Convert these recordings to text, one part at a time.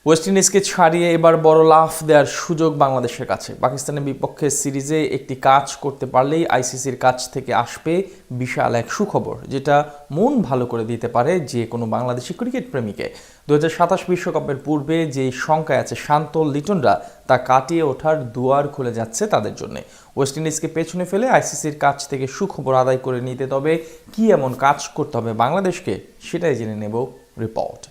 West ইন্ডিজকে ছাড়িয়ে এবার বড় লাফ দেওয়ার সুযোগ বাংলাদেশের কাছে। পাকিস্তানের বিপক্ষে সিরিজে একটি কাজ করতে পারলেই আইসিসির কাছ থেকে আসবে বিশাল এক সুখবর, যেটা মন ভালো করে দিতে পারে যে কোনো বাংলাদেশি ক্রিকেট প্রেমীকে। 2027 বিশ্বকাপের পূর্বে যে শঙ্কায় আছে শান্ত লিটনরা, তা কাটিয়ে ওঠার দুয়ার খুলে যাচ্ছে তাদের জন্য। ওয়েস্ট ইন্ডিজকে পেছনে ফেলে আইসিসির কাছ থেকে সুখবর আদায় করে নিতে তবে কি এমন কাজ করতে হবে বাংলাদেশকে, সেটাই জেনে নেব রিপোর্ট।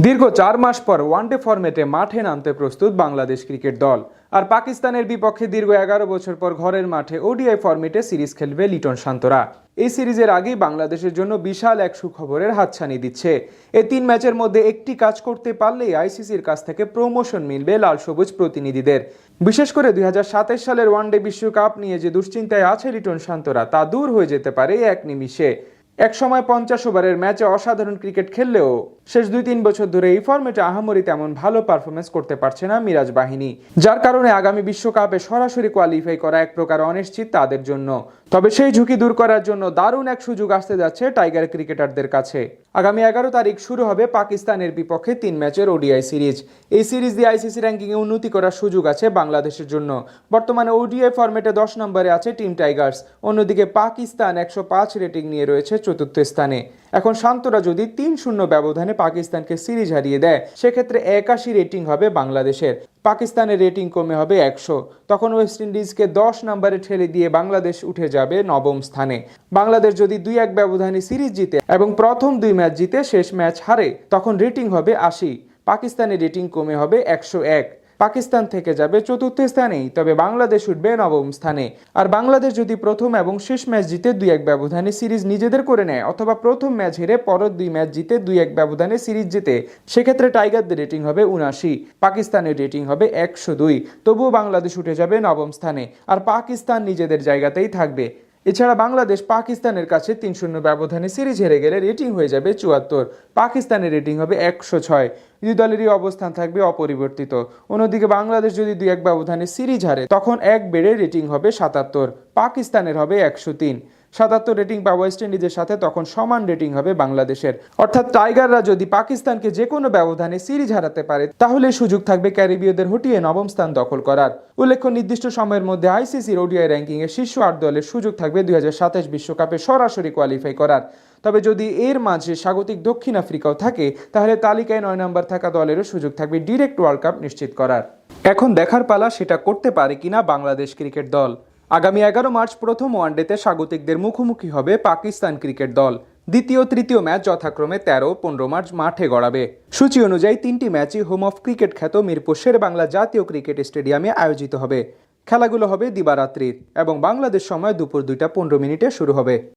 দীর্ঘ 4 মাস পর ওয়ানডে ফরম্যাটে মাঠে নামতে প্রস্তুত বাংলাদেশ ক্রিকেট দল। আর পাকিস্তানের বিপক্ষে দীর্ঘ 11 বছর পর ঘরের মাঠে ওডিআই ফরম্যাটে সিরিজ খেলবে লিটন শান্তরা। এই সিরিজের আগেই বাংলাদেশের জন্য বিশাল এক সুখবরের হাতছানি দিচ্ছে। এই 3 ম্যাচের মধ্যে একটি কাজ করতে পারলেই আইসিসির কাছ থেকে প্রমোশন মিলবে লাল সবুজ প্রতিনিধিদের। বিশেষ করে 2027 সালের ওয়ানডে বিশ্বকাপ নিয়ে যে দুশ্চিন্তায় আছে লিটন শান্তরা, তা দূর হয়ে যেতে পারে এক নিমিষে। একসময় 50 ওভারের ম্যাচে অসাধারণ ক্রিকেট খেললেও শেষ 2-3 বছর ধরে এই ফরম্যাটে আহামরি তেমন ভালো পারফরমেন্স করতে পারছে না মিরাজ বাহিনী, যার কারণে আগামী বিশ্বকাপে সরাসরি কোয়ালিফাই করা এক প্রকার অনিশ্চিত তাদের জন্য। তবে সেই ঝুঁকি দূর করার জন্য দারুণ এক সুযোগ আসতে যাচ্ছে টাইগার ক্রিকেটারদের কাছে। আগামী 11 তারিখ শুরু হবে পাকিস্তানের বিপক্ষে 3 ম্যাচের ওডিআই সিরিজ। এই সিরিজ দিয়ে আইসিসি র্যাঙ্কিংয়ে উন্নতি করার সুযোগ আছে বাংলাদেশের জন্য। বর্তমানে ওডিআই ফরম্যাটে 10 নম্বরে আছে টিম টাইগার্স, অন্যদিকে পাকিস্তান 105 রেটিং নিয়ে রয়েছে 4র্থ স্থানে। এখন শান্তরা যদি 3-0 ব্যবধানে পাকিস্তানকে সিরিজ হারিয়ে দেয়, সেক্ষেত্রে 81 রেটিং হবে বাংলাদেশের। পাকিস্তানের রেটিং কমে হবে 100। তখন ওয়েস্ট ইন্ডিজকে 10 নম্বরে ঠেলে দিয়ে বাংলাদেশ উঠে যাবে 9ম স্থানে। বাংলাদেশ যদি 2-1 ব্যবধানে সিরিজ জিতে এবং প্রথম 2 ম্যাচ জিতে শেষ ম্যাচ হারে, তখন রেটিং হবে 80। পাকিস্তানের রেটিং কমে হবে 101। পাকিস্তান থেকে যাবে 4র্থ স্থানেই, তবে বাংলাদেশ উঠবে 9ম স্থানে। আর বাংলাদেশ যদি প্রথম এবং শেষ ম্যাচ জিতে 2-1 ব্যবধানে সিরিজ নিজেদের করে নেয়, অথবা প্রথম ম্যাচ হেরে পরের 2 ম্যাচ জিতে 2-1 ব্যবধানে সিরিজ জিতে, সেক্ষেত্রে টাইগারদের রেটিং হবে 79, পাকিস্তানের রেটিং হবে 102। তবুও বাংলাদেশ উঠে যাবে 9ম স্থানে, আর পাকিস্তান নিজেদের জায়গাতেই থাকবে। এছাড়া বাংলাদেশ পাকিস্তানের কাছে 3-0 ব্যবধানে সিরিজ হেরে গেলে রেটিং হয়ে যাবে 74, পাকিস্তানের রেটিং হবে 106। দুই দলেরই অবস্থান থাকবে অপরিবর্তিত। অন্যদিকে বাংলাদেশ যদি 2-1 ব্যবধানে সিরিজ হারে, তখন 1 বেড়ে রেটিং হবে 77, পাকিস্তানের হবে 103। 77 রেটিং পাওয়া ওয়েস্ট ইন্ডিজের সাথে তখন সমান রেটিং হবে বাংলাদেশের। অর্থাৎ টাইগাররা যদি পাকিস্তানকে যে কোনো ব্যবধানে সিরিজ হারাতে পারে, তাহলে সুযোগ থাকবে ক্যারিবীয়দের হটিয়ে 9ম স্থান দখল করার। উল্লেখ্য, নির্দিষ্ট সময়ের মধ্যে আইসিসির ওডিআই র্যাঙ্কিংয়ে শীর্ষ 8 দলের সুযোগ থাকবে 2027 বিশ্বকাপে সরাসরি কোয়ালিফাই করার। তবে যদি এর মাঝে স্বাগতিক দক্ষিণ আফ্রিকাও থাকে, তাহলে তালিকায় 9 নম্বর থাকা দলেরও সুযোগ থাকবে ডিরেক্ট ওয়ার্ল্ড কাপ নিশ্চিত করার। এখন দেখার পালা সেটা করতে পারে কিনা বাংলাদেশ ক্রিকেট দল। আগামী 11 মার্চ প্রথম ওয়ানডেতে স্বাগতিকদের মুখোমুখি হবে পাকিস্তান ক্রিকেট দল। দ্বিতীয় তৃতীয় ম্যাচ যথাক্রমে 13-15 মার্চ মাঠে গড়াবে। সূচি অনুযায়ী 3টি ম্যাচই হোম অফ ক্রিকেট খ্যাত মিরপুর শেরেবাংলা জাতীয় ক্রিকেট স্টেডিয়ামে আয়োজিত হবে। খেলাগুলো হবে দিবারাত্রির এবং বাংলাদেশ সময় দুপুর 2টা 15 মিনিটে শুরু হবে।